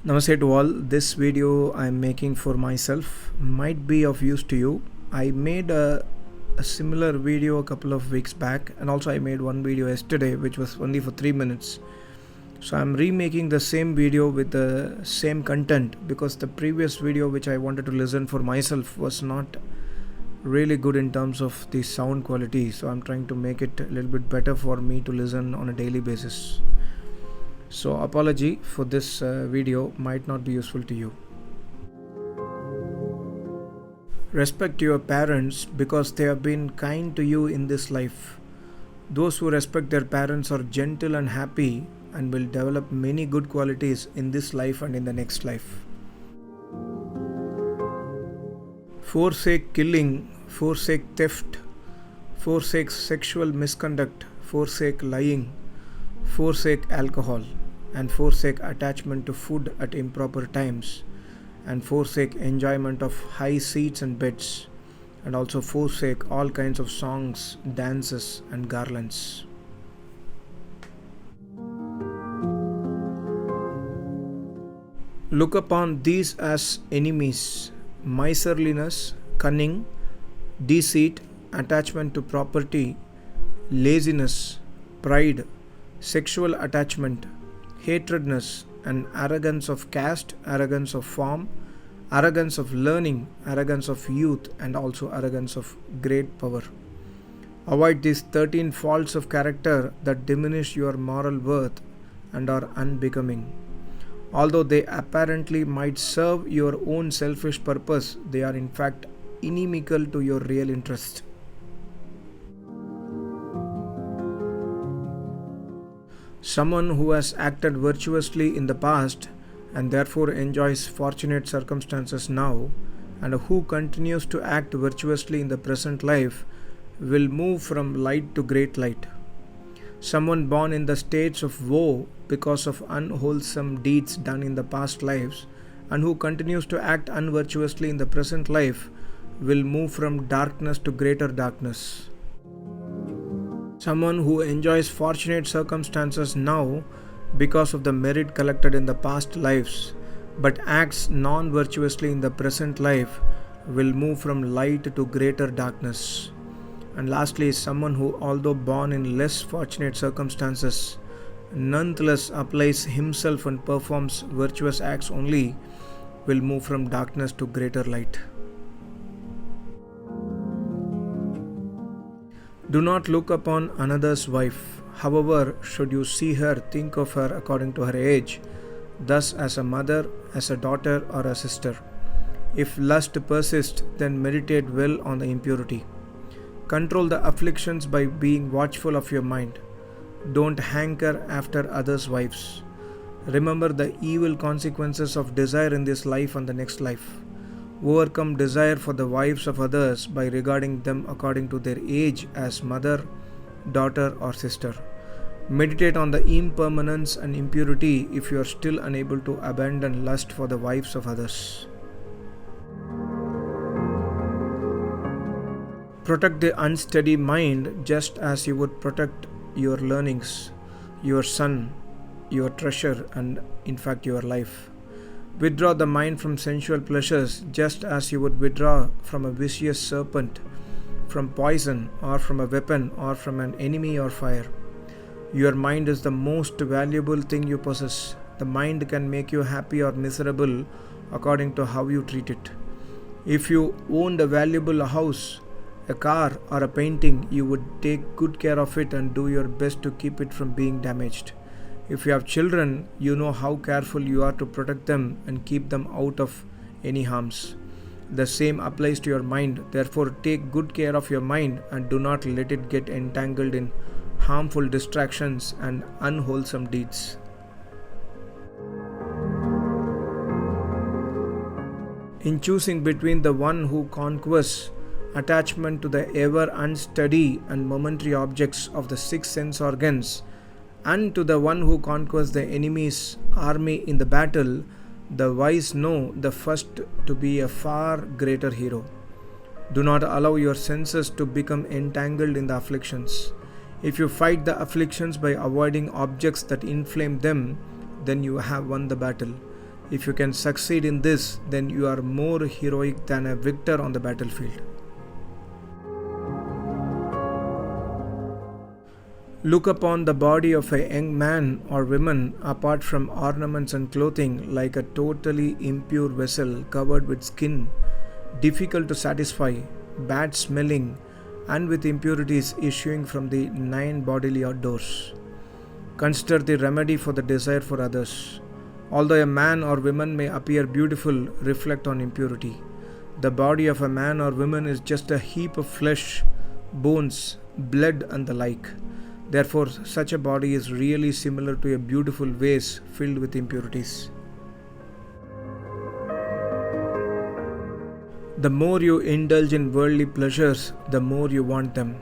Namaste to all. This video I'm making for myself might be of use to you. I made a similar video a couple of weeks back, and also I made one video yesterday which was only for 3 minutes. So I'm remaking the same video with the same content because the previous video which I wanted to listen for myself was not really good in terms of the sound quality. So I'm trying to make it a little bit better for me to listen on a daily basis. So apology for this video might not be useful to you. Respect your parents because they have been kind to you in this life. Those who respect their parents are gentle and happy and will develop many good qualities in this life and in the next life. Forsake killing, forsake theft, forsake sexual misconduct, forsake lying, forsake alcohol, and forsake attachment to food at improper times, and forsake enjoyment of high seats and beds, and also forsake all kinds of songs, dances, and garlands. Look upon these as enemies: miserliness, cunning, deceit, attachment to property, laziness, pride, sexual attachment, hatredness, and arrogance of caste, arrogance of form, arrogance of learning, arrogance of youth, and also arrogance of great power. Avoid these 13 faults of character that diminish your moral worth and are unbecoming. Although they apparently might serve your own selfish purpose, they are in fact inimical to your real interest. Someone who has acted virtuously in the past and therefore enjoys fortunate circumstances now, and who continues to act virtuously in the present life, will move from light to great light. Someone born in the states of woe because of unwholesome deeds done in the past lives, and who continues to act unvirtuously in the present life, will move from darkness to greater darkness. Someone who enjoys fortunate circumstances now because of the merit collected in the past lives, but acts non-virtuously in the present life, will move from light to greater darkness. And lastly, someone who, although born in less fortunate circumstances, nonetheless applies himself and performs virtuous acts only, will move from darkness to greater light. Do not look upon another's wife. However, should you see her, think of her according to her age, thus as a mother, as a daughter, or a sister. If lust persists, then meditate well on the impurity. Control the afflictions by being watchful of your mind. Don't hanker after others' wives. Remember the evil consequences of desire in this life and the next life. Overcome desire for the wives of others by regarding them according to their age as mother, daughter, or sister. Meditate on the impermanence and impurity if you are still unable to abandon lust for the wives of others. Protect the unsteady mind just as you would protect your learnings, your son, your treasure, and in fact your life. Withdraw the mind from sensual pleasures just as you would withdraw from a vicious serpent, from poison, or from a weapon, or from an enemy or fire. Your mind is the most valuable thing you possess. The mind can make you happy or miserable according to how you treat it. If you owned a valuable house, a car, or a painting, you would take good care of it and do your best to keep it from being damaged. If you have children, you know how careful you are to protect them and keep them out of any harms. The same applies to your mind. Therefore, take good care of your mind and do not let it get entangled in harmful distractions and unwholesome deeds. In choosing between the one who conquers attachment to the ever unsteady and momentary objects of the 6 sense organs, and to the one who conquers the enemy's army in the battle, the wise know the first to be a far greater hero. Do not allow your senses to become entangled in the afflictions. If you fight the afflictions by avoiding objects that inflame them, then you have won the battle. If you can succeed in this, then you are more heroic than a victor on the battlefield. Look upon the body of a young man or woman apart from ornaments and clothing like a totally impure vessel covered with skin, difficult to satisfy, bad smelling, and with impurities issuing from the 9 bodily outdoors. Consider the remedy for the desire for others. Although a man or woman may appear beautiful, reflect on impurity. The body of a man or woman is just a heap of flesh, bones, blood, and the like. Therefore, such a body is really similar to a beautiful vase filled with impurities. The more you indulge in worldly pleasures, the more you want them.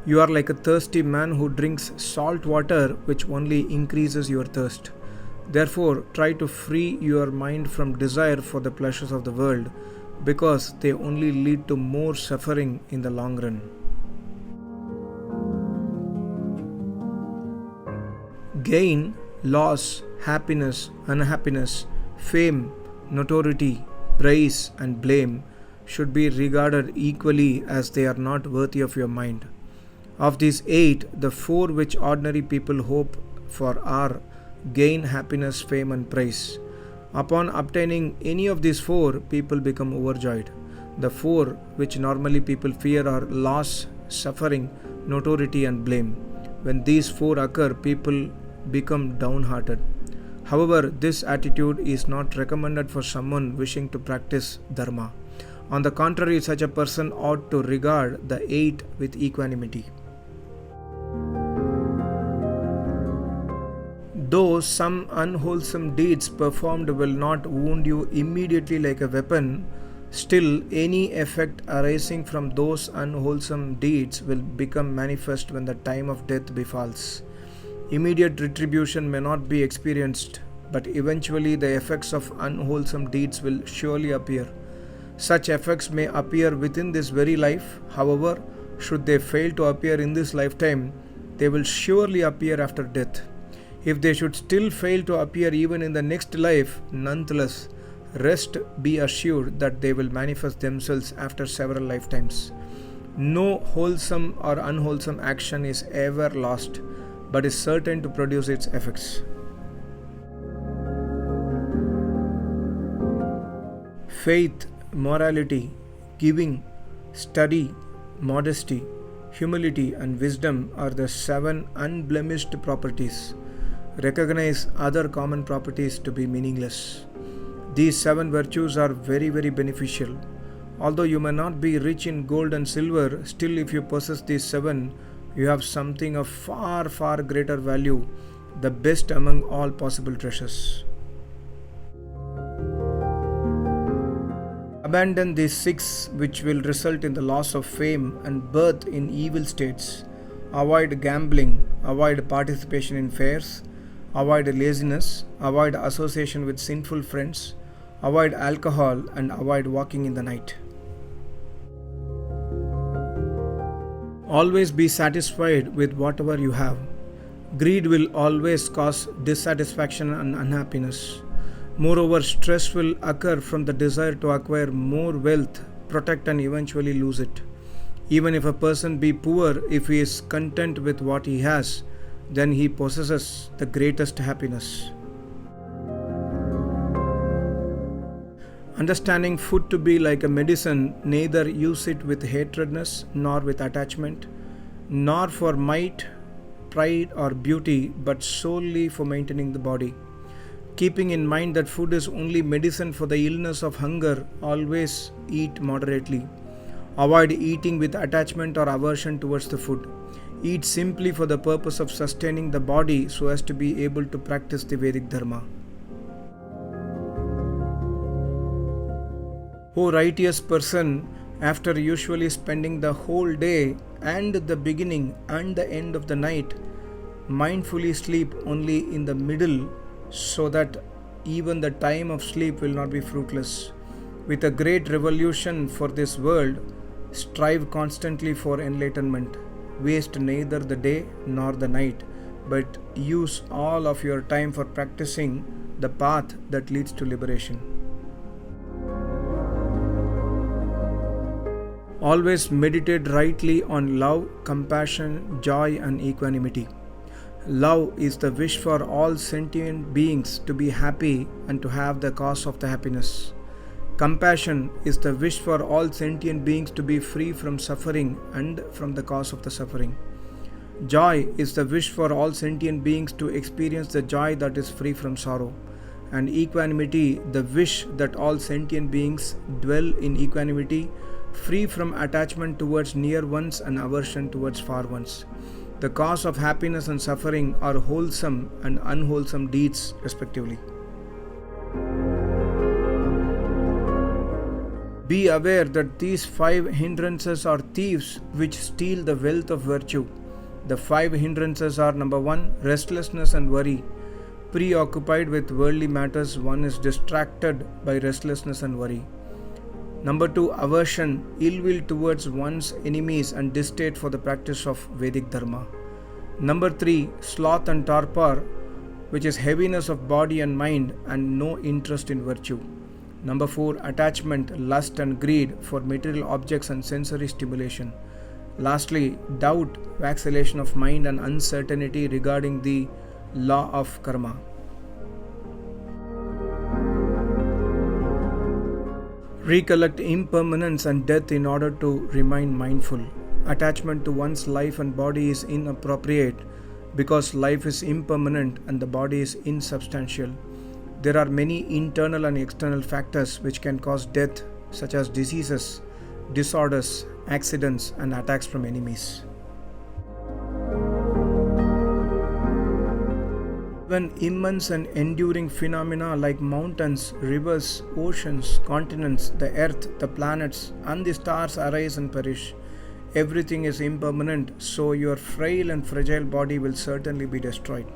You are like a thirsty man who drinks salt water, which only increases your thirst. Therefore, try to free your mind from desire for the pleasures of the world, because they only lead to more suffering in the long run. Gain, loss, happiness, unhappiness, fame, notoriety, praise, and blame should be regarded equally, as they are not worthy of your mind. Of these 8, the 4 which ordinary people hope for are gain, happiness, fame, and praise. Upon obtaining any of these 4, people become overjoyed. The 4 which normally people fear are loss, suffering, notoriety, and blame. When these 4 occur, people become downhearted. However, this attitude is not recommended for someone wishing to practice dharma. On the contrary, such a person ought to regard the 8 with equanimity. Though some unwholesome deeds performed will not wound you immediately like a weapon, still any effect arising from those unwholesome deeds will become manifest when the time of death befalls. Immediate retribution may not be experienced, but eventually the effects of unwholesome deeds will surely appear. Such effects may appear within this very life. However, should they fail to appear in this lifetime, they will surely appear after death. If they should still fail to appear even in the next life, nonetheless, rest be assured that they will manifest themselves after several lifetimes. No wholesome or unwholesome action is ever lost, but is certain to produce its effects. Faith, morality, giving, study, modesty, humility, and wisdom are the 7 unblemished properties. Recognize other common properties to be meaningless. These 7 virtues are very, very beneficial. Although you may not be rich in gold and silver, still if you possess these 7, you have something of far, far greater value, the best among all possible treasures. Abandon these 6 which will result in the loss of fame and birth in evil states. Avoid gambling, avoid participation in fairs, avoid laziness, avoid association with sinful friends, avoid alcohol, and avoid walking in the night. Always be satisfied with whatever you have. Greed will always cause dissatisfaction and unhappiness. Moreover, stress will occur from the desire to acquire more wealth, protect, and eventually lose it. Even if a person be poor, if he is content with what he has, then he possesses the greatest happiness. Understanding food to be like a medicine, neither use it with hatredness, nor with attachment, nor for might, pride, or beauty, but solely for maintaining the body. Keeping in mind that food is only medicine for the illness of hunger, always eat moderately. Avoid eating with attachment or aversion towards the food. Eat simply for the purpose of sustaining the body so as to be able to practice the Vedic Dharma. O righteous person, after usually spending the whole day and the beginning and the end of the night, mindfully sleep only in the middle, so that even the time of sleep will not be fruitless. With a great revolution for this world, strive constantly for enlightenment. Waste neither the day nor the night, but use all of your time for practicing the path that leads to liberation. Always meditate rightly on love, compassion, joy, and equanimity. Love is the wish for all sentient beings to be happy and to have the cause of the happiness. Compassion is the wish for all sentient beings to be free from suffering and from the cause of the suffering. Joy is the wish for all sentient beings to experience the joy that is free from sorrow. And equanimity, the wish that all sentient beings dwell in equanimity, free from attachment towards near ones and aversion towards far ones. The cause of happiness and suffering are wholesome and unwholesome deeds, respectively. Be aware that these 5 hindrances are thieves which steal the wealth of virtue. The 5 hindrances are: number 1, restlessness and worry. Preoccupied with worldly matters, one is distracted by restlessness and worry. Number 2, aversion, ill will towards one's enemies and distaste for the practice of Vedic Dharma. Number 3, sloth and torpor, which is heaviness of body and mind and no interest in virtue. Number 4, attachment, lust and greed for material objects and sensory stimulation. Lastly, doubt, vacillation of mind and uncertainty regarding the law of karma. Recollect impermanence and death in order to remain mindful. Attachment to one's life and body is inappropriate because life is impermanent and the body is insubstantial. There are many internal and external factors which can cause death, such as diseases, disorders, accidents, and attacks from enemies. When immense and enduring phenomena like mountains, rivers, oceans, continents, the earth, the planets, and the stars arise and perish, everything is impermanent, so your frail and fragile body will certainly be destroyed.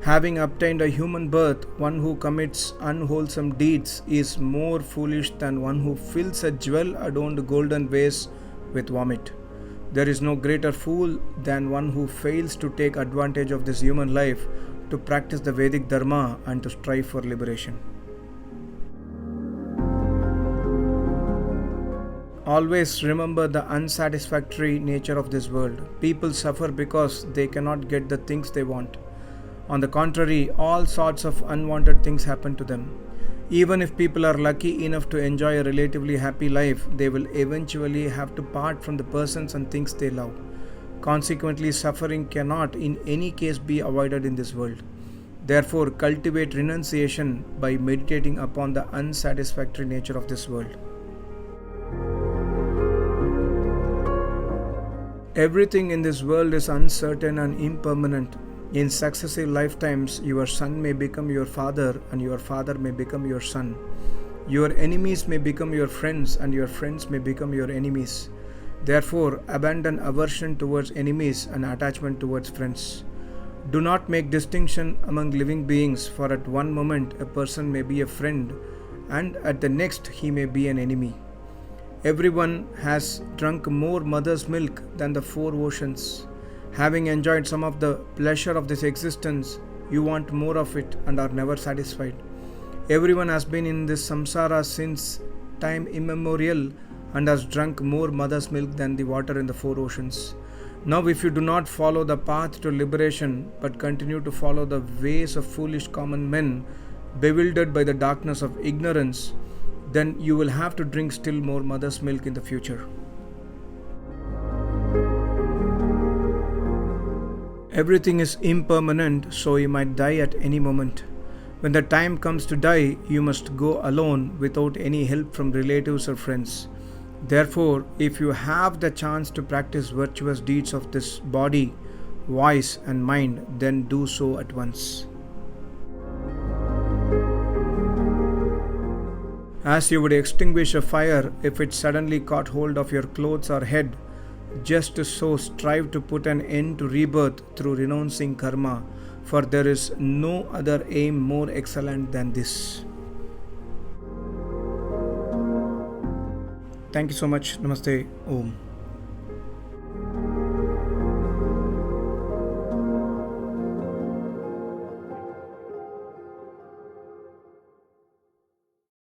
Having obtained a human birth, one who commits unwholesome deeds is more foolish than one who fills a jewel-adorned golden vase with vomit. There is no greater fool than one who fails to take advantage of this human life to practice the Vedic Dharma and to strive for liberation. Always remember the unsatisfactory nature of this world. People suffer because they cannot get the things they want. On the contrary, all sorts of unwanted things happen to them. Even if people are lucky enough to enjoy a relatively happy life, they will eventually have to part from the persons and things they love. Consequently, suffering cannot in any case be avoided in this world. Therefore, cultivate renunciation by meditating upon the unsatisfactory nature of this world. Everything in this world is uncertain and impermanent. In successive lifetimes, your son may become your father and your father may become your son. Your enemies may become your friends and your friends may become your enemies. Therefore, abandon aversion towards enemies and attachment towards friends. Do not make distinction among living beings, for at one moment a person may be a friend and at the next he may be an enemy. Everyone has drunk more mother's milk than the 4 oceans. Having enjoyed some of the pleasure of this existence, you want more of it and are never satisfied. Everyone has been in this samsara since time immemorial and has drunk more mother's milk than the water in the 4 oceans. Now, if you do not follow the path to liberation, but continue to follow the ways of foolish common men, bewildered by the darkness of ignorance, then you will have to drink still more mother's milk in the future. Everything is impermanent, so you might die at any moment. When the time comes to die, you must go alone without any help from relatives or friends. Therefore, if you have the chance to practice virtuous deeds of this body, voice, and mind, then do so at once. As you would extinguish a fire if it suddenly caught hold of your clothes or head, just so strive to put an end to rebirth through renouncing karma, for there is no other aim more excellent than this. Thank you so much. Namaste. Om.